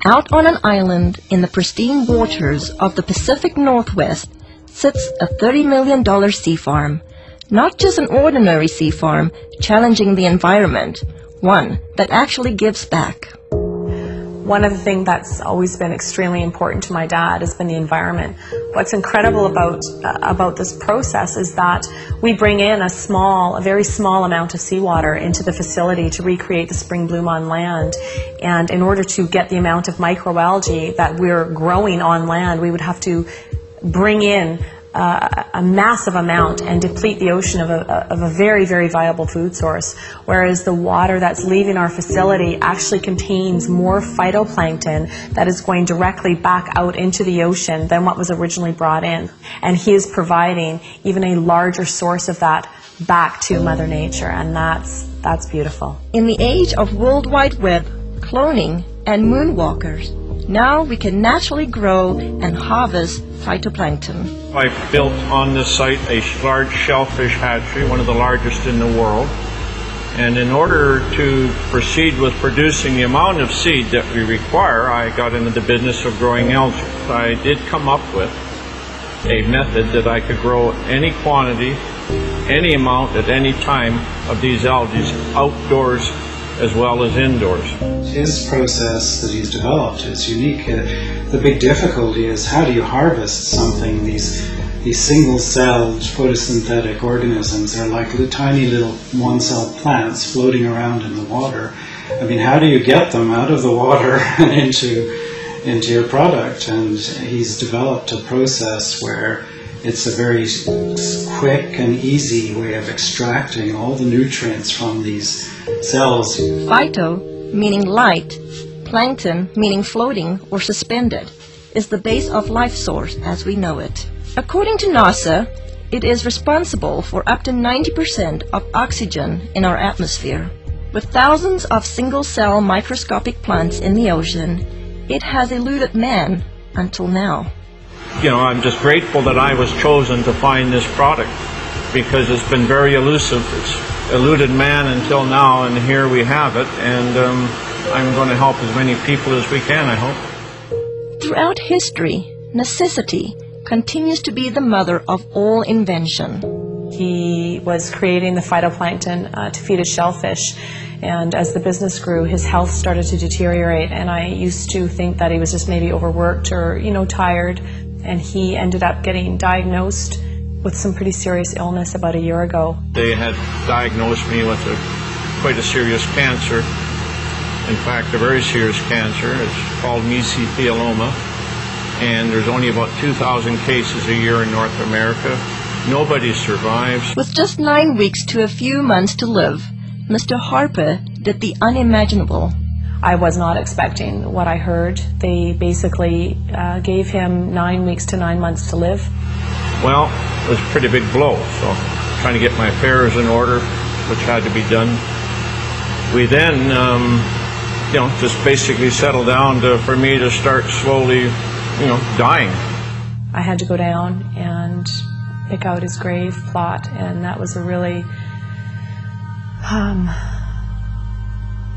Out on an island in the pristine waters of the Pacific Northwest sits a $30 million sea farm. Not just an ordinary sea farm challenging the environment, one that actually gives back. One of the things that's always been extremely important to my dad has been the environment. What's incredible about this process is that we bring in a very small amount of seawater into the facility to recreate the spring bloom on land. And in order to get the amount of microalgae that we're growing on land, we would have to bring in a massive amount and deplete the ocean of a very, very viable food source, whereas the water that's leaving our facility actually contains more phytoplankton that is going directly back out into the ocean than what was originally brought in. And he is providing even a larger source of that back to Mother Nature, and that's beautiful. In the age of World Wide Web, cloning, and moonwalkers, now we can naturally grow and harvest phytoplankton. I built on this site a large shellfish hatchery, one of the largest in the world. And in order to proceed with producing the amount of seed that we require, I got into the business of growing algae. I did come up with a method that I could grow any quantity, any amount at any time of these algae outdoors as well as indoors. His process that he's developed is unique. The big difficulty is how do you harvest something? These single-celled photosynthetic organisms are like tiny little one-celled plants floating around in the water. I mean, how do you get them out of the water and into your product? And he's developed a process where it's a very quick and easy way of extracting all the nutrients from these cells. Phyto, meaning light, plankton, meaning floating or suspended, is the base of life source as we know it. According to NASA, it is responsible for up to 90% of oxygen in our atmosphere. With thousands of single-cell microscopic plants in the ocean, it has eluded man until now. You know, I'm just grateful that I was chosen to find this product because it's been very elusive. It's eluded man until now, and here we have it, and I'm going to help as many people as we can, I hope. Throughout history, necessity continues to be the mother of all invention. He was creating the phytoplankton to feed his shellfish, and as the business grew, his health started to deteriorate, and I used to think that he was just maybe overworked or, tired, and he ended up getting diagnosed with some pretty serious illness about a year ago. They had diagnosed me with quite a serious cancer. In fact, a very serious cancer. It's called mesothelioma, and there's only about 2,000 cases a year in North America. Nobody survives. With just 9 weeks to a few months to live, Mr. Harper did the unimaginable. I was not expecting what I heard. They basically gave him 9 weeks to 9 months to live. Well, it was a pretty big blow, so trying to get my affairs in order, which had to be done. We then, just basically settled down for me to start slowly, dying. I had to go down and pick out his grave plot, and that was a really,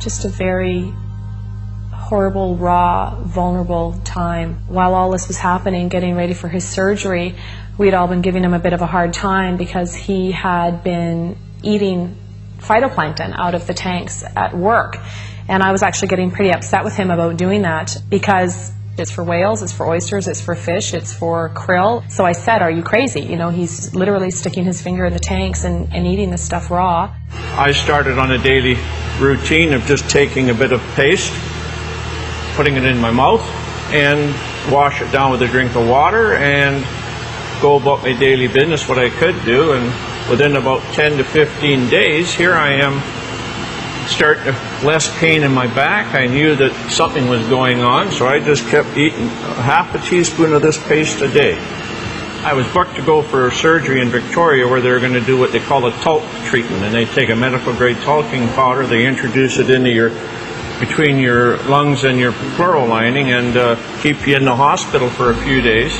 just a very horrible, raw, vulnerable time. While all this was happening, getting ready for his surgery, we'd all been giving him a bit of a hard time because he had been eating phytoplankton out of the tanks at work. And I was actually getting pretty upset with him about doing that because it's for whales, it's for oysters, it's for fish, it's for krill. So I said, are you crazy? He's literally sticking his finger in the tanks and eating this stuff raw. I started on a daily routine of just taking a bit of paste, putting it in my mouth, and wash it down with a drink of water and go about my daily business, what I could do. And within about 10 to 15 days, here I am, starting to less pain in my back. I knew that something was going on, so I just kept eating half a teaspoon of this paste a day. I was booked to go for surgery in Victoria where they're going to do what they call a talc treatment, and they take a medical grade talking powder, they introduce it into between your lungs and your pleural lining and keep you in the hospital for a few days,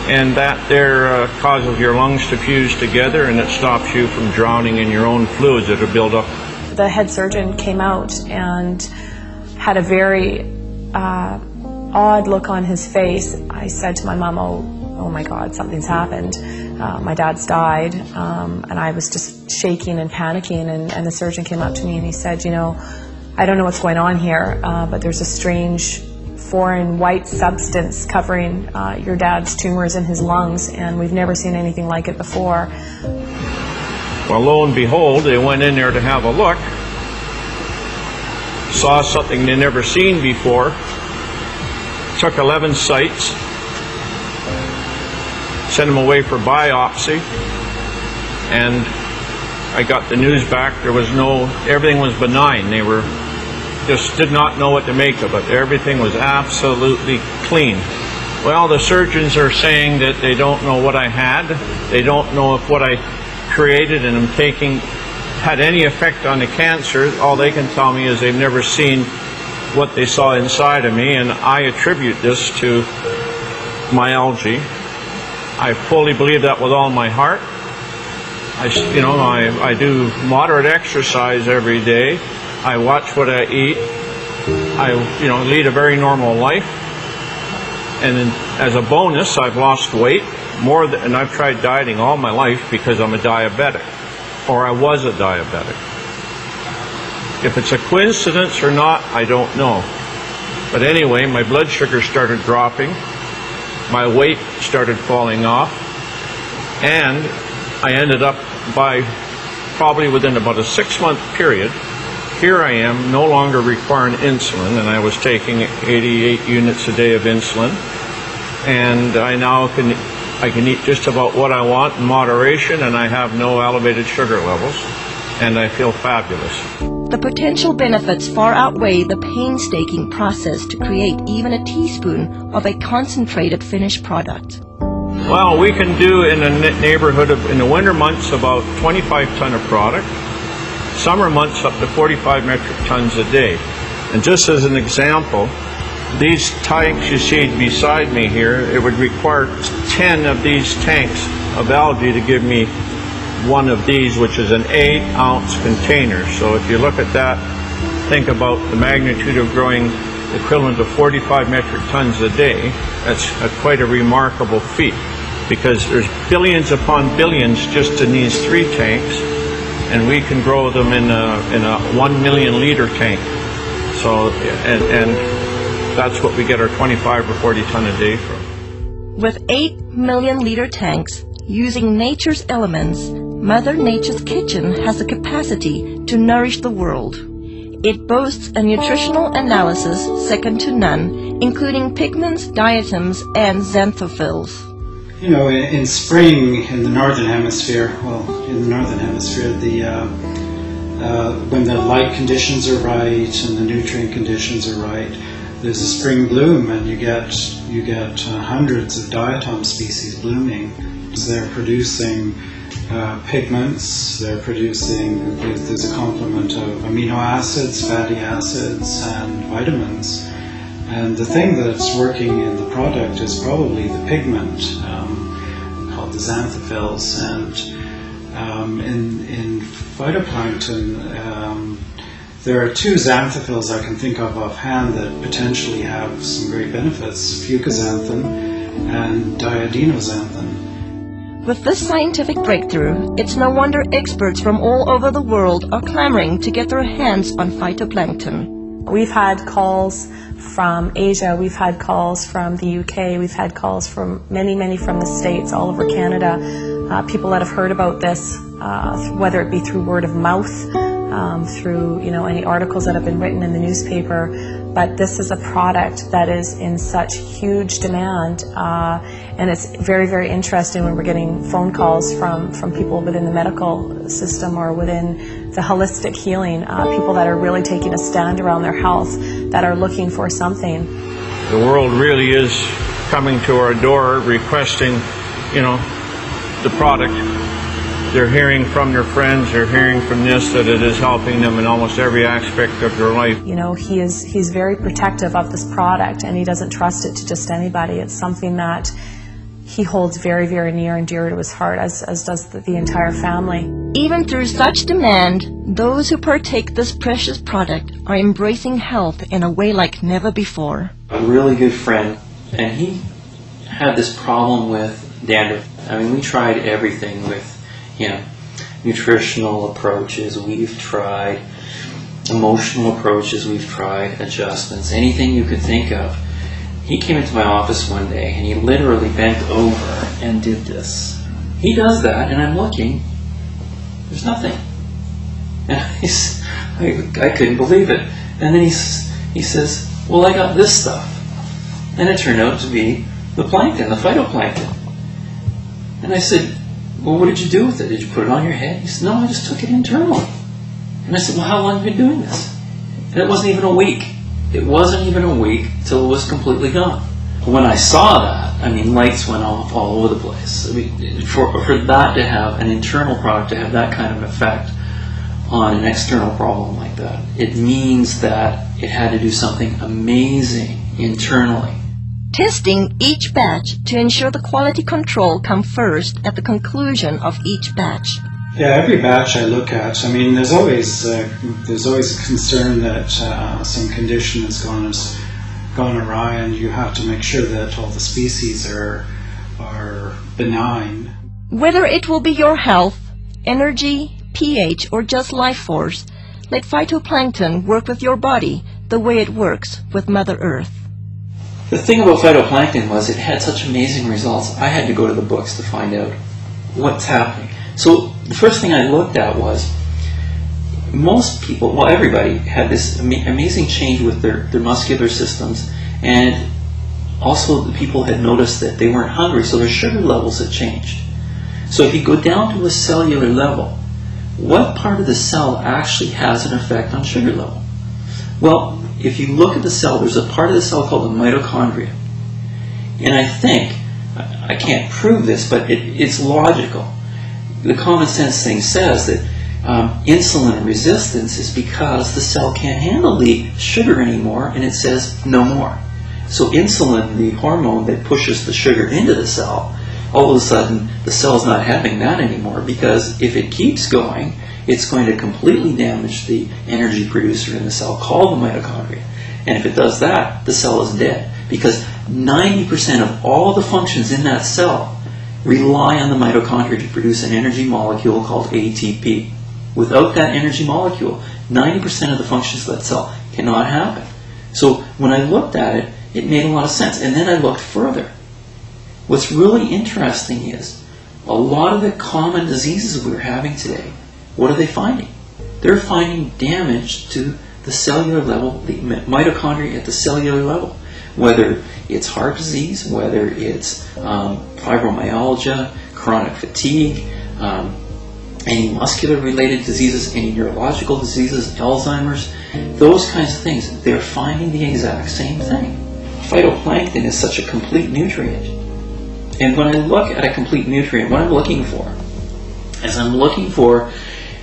and that there causes your lungs to fuse together, and it stops you from drowning in your own fluids that are built up. The head surgeon came out and had a very odd look on his face, I said to my mom, oh my God, something's happened. My dad's died, and I was just shaking and panicking, and the surgeon came up to me and he said, you know, I don't know what's going on here, but there's a strange foreign white substance covering your dad's tumors in his lungs, and we've never seen anything like it before. Well, lo and behold, they went in there to have a look, saw something they'd never seen before, took 11 sites, sent them away for biopsy, and I got the news back. There was everything was benign. They just did not know what to make of it. Everything was absolutely clean. Well, the surgeons are saying that they don't know what I had. They don't know if what I created and am taking had any effect on the cancer. All they can tell me is they've never seen what they saw inside of me, and I attribute this to my algae. I fully believe that with all my heart. I do moderate exercise every day. I watch what I eat. I lead a very normal life. And as a bonus, I've lost weight and I've tried dieting all my life because I'm a diabetic, or I was a diabetic. If it's a coincidence or not, I don't know. But anyway, my blood sugar started dropping. My weight started falling off, and I ended up probably within about a 6-month period, here I am no longer requiring insulin, and I was taking 88 units a day of insulin, and I now can eat just about what I want in moderation, and I have no elevated sugar levels, and I feel fabulous. The potential benefits far outweigh the painstaking process to create even a teaspoon of a concentrated finished product. Well, we can do in a neighborhood in the winter months about 25 ton of product, summer months up to 45 metric tons a day. And just as an example, these tanks you see beside me here, it would require 10 of these tanks of algae to give me one of these, which is an 8-ounce container. So if you look at that, think about the magnitude of growing equivalent to 45 metric tons a day. That's quite a remarkable feat, because there's billions upon billions just in these 3 tanks, and we can grow them in a 1 million liter tank. So and that's what we get our 25 or 40 ton a day from. With 8 million liter tanks using nature's elements, Mother Nature's kitchen has the capacity to nourish the world. It boasts a nutritional analysis second to none, including pigments, diatoms, and xanthophylls. You know, in spring in the northern hemisphere, when the light conditions are right and the nutrient conditions are right, there's a spring bloom, and you get hundreds of diatom species blooming. They're producing pigments, there's a complement of amino acids, fatty acids, and vitamins. And the thing that's working in the product is probably the pigment, called the xanthophylls. And in phytoplankton, there are 2 xanthophylls I can think of offhand that potentially have some great benefits: fucoxanthin and diadinoxanthin. With this scientific breakthrough, it's no wonder experts from all over the world are clamoring to get their hands on phytoplankton. We've had calls from Asia, we've had calls from the UK, we've had calls from many from the States, all over Canada. People that have heard about this, whether it be through word of mouth, through any articles that have been written in the newspaper. But this is a product that is in such huge demand, and it's very interesting when we're getting phone calls from people within the medical system or within the holistic healing, people that are really taking a stand around their health, that are looking for something. The world really is coming to our door requesting, the product. They're hearing from their friends, they're hearing from this, that it is helping them in almost every aspect of their life. He's very protective of this product, and he doesn't trust it to just anybody. It's something that he holds very, very near and dear to his heart, as does the entire family. Even through such demand, those who partake this precious product are embracing health in a way like never before. A really good friend, and he had this problem with dandruff. I mean, we tried everything with him. Nutritional approaches, we've tried emotional approaches, we've tried adjustments, anything you could think of. He came into my office one day and he literally bent over and did this. He does that and I'm looking, there's nothing. And I couldn't believe it. And then he says, well, I got this stuff. And it turned out to be the plankton, the phytoplankton. And I said, well, what did you do with it? Did you put it on your head? He said, no, I just took it internally. And I said, well, how long have you been doing this? And it wasn't even a week. It wasn't even a week till it was completely gone. When I saw that, I mean, lights went off all over the place. I mean, for that to have an internal product, to have that kind of effect on an external problem like that, it means that it had to do something amazing internally. Testing each batch to ensure the quality control come first at the conclusion of each batch. Yeah, every batch I look at, I mean, there's always a concern that some condition has gone awry, and you have to make sure that all the species are benign. Whether it will be your health, energy, pH, or just life force, let phytoplankton work with your body the way it works with Mother Earth. The thing about phytoplankton was it had such amazing results. I had to go to the books to find out what's happening. So the first thing I looked at was most people, well, everybody had this amazing change with their muscular systems, and also the people had noticed that they weren't hungry, so their sugar levels had changed. So if you go down to a cellular level, what part of the cell actually has an effect on sugar level? Well, if you look at the cell, there's a part of the cell called the mitochondria. And I think, I can't prove this, but it's logical. The common sense thing says that insulin resistance is because the cell can't handle the sugar anymore, and it says no more. So insulin, the hormone that pushes the sugar into the cell, all of a sudden the cell's not having that anymore, because if it keeps going, it's going to completely damage the energy producer in the cell called the mitochondria. And if it does that, the cell is dead, because 90% of all the functions in that cell rely on the mitochondria to produce an energy molecule called ATP. Without that energy molecule, 90% of the functions of that cell cannot happen. So when I looked at it, it made a lot of sense. And then I looked further. What's really interesting is a lot of the common diseases we're having today, what are they finding? They're finding damage to the cellular level, the mitochondria at the cellular level. Whether it's heart disease, whether it's fibromyalgia, chronic fatigue, any muscular-related diseases, any neurological diseases, Alzheimer's, those kinds of things, they're finding the exact same thing. Phytoplankton is such a complete nutrient. And when I look at a complete nutrient, what I'm looking for is I'm looking for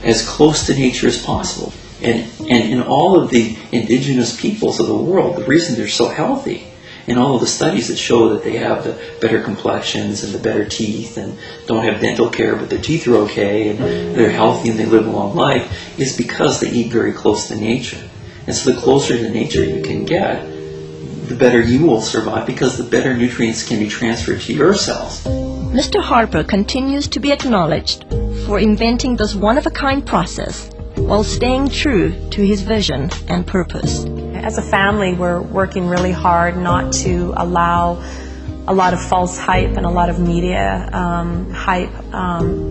as close to nature as possible. And in all of the indigenous peoples of the world, the reason they're so healthy, and all of the studies that show that they have the better complexions and the better teeth and don't have dental care but their teeth are okay and they're healthy and they live a long life, is because they eat very close to nature. And so the closer to nature you can get, the better you will survive, because the better nutrients can be transferred to your cells. Mr. Harper continues to be acknowledged for inventing this one-of-a-kind process while staying true to his vision and purpose. As a family, we're working really hard not to allow a lot of false hype and a lot of media hype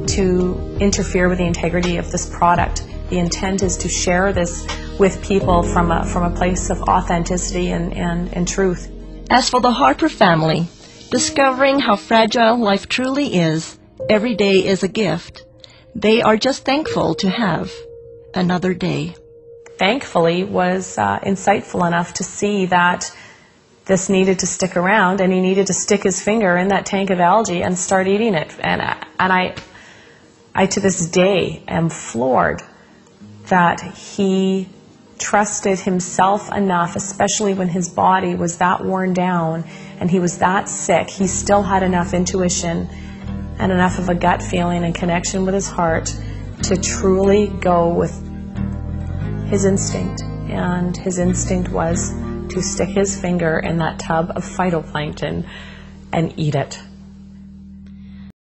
to interfere with the integrity of this product. The intent is to share this with people from a place of authenticity and truth. As for the Harper family, discovering how fragile life truly is, every day is a gift. They are just thankful to have another day. Thankfully was insightful enough to see that this needed to stick around, and he needed to stick his finger in that tank of algae and start eating it. And I to this day am floored that he trusted himself enough, especially when his body was that worn down and he was that sick. He still had enough intuition and enough of a gut feeling and connection with his heart to truly go with his instinct. And his instinct was to stick his finger in that tub of phytoplankton and eat it.